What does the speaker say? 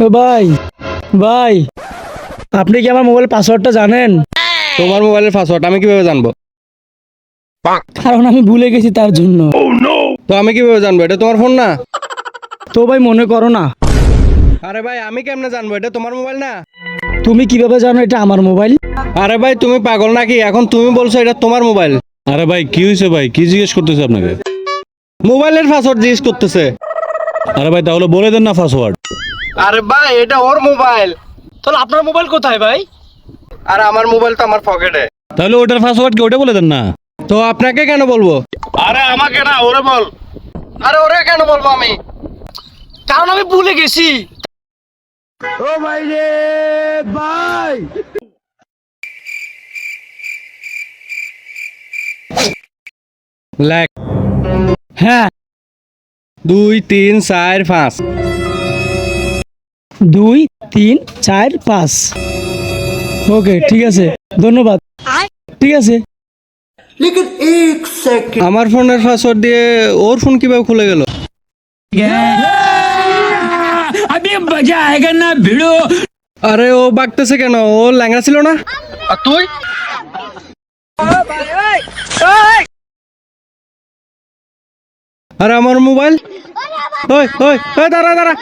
ও ভাই ভাই, আপনি কি আমার মোবাইল পাসওয়ার্ডটা জানেন? তোমার মোবাইলের পাসওয়ার্ড আমি কিভাবে জানবো? কারণ আমি ভুলে গেছি তার জন্য। তো আমি কিভাবে জানবো এটা তোমার ফোন না? তো ভাই মনে করো না। আরে ভাই আমি কেমনে জানবো এটা তোমার মোবাইল না? তুমি কিভাবে জানো এটা আমার মোবাইল? আরে ভাই তুমি পাগল নাকি? এখন তুমি বলছো এটা তোমার মোবাইল। আরে ভাই কি হয়েছে ভাই, কি জিজ্ঞেস করতেছে আপনাকে? মোবাইলের পাসওয়ার্ড জিজ্ঞেস করতেছে। আরে ভাই তাহলে বলে দেন না পাসওয়ার্ড। আরে ভাই এটা ওর মোবাইল। তাহলে আপনার মোবাইল কোথায় ভাই? আর আমার মোবাইল তো আমার পকেটে। তাহলে ওটার পাসওয়ার্ড কি, ওটা বলে দেন না। তো আপনাকে কেন বলবো? আরে আমাকে না, ওরে বল। আরে ওরে কেন বলবো আমি? কারণ আমি ভুলে গেছি। লেখ হ্যাঁ, 2 3 4 5। 2 3 4 5। ওকে ঠিক আছে, ধন্যবাদ। ঠিক আছে। আমার ফোনের পাসওয়ার্ড দিয়ে ওর ফোন কিভাবে খুলে গেল? আরে ও বাগতেছে কেন? ও ল্যাংড়া ছিল না? আর তুই? আরে আমার মোবাইল। ওই ওই ওই দাঁড়া দাঁড়া।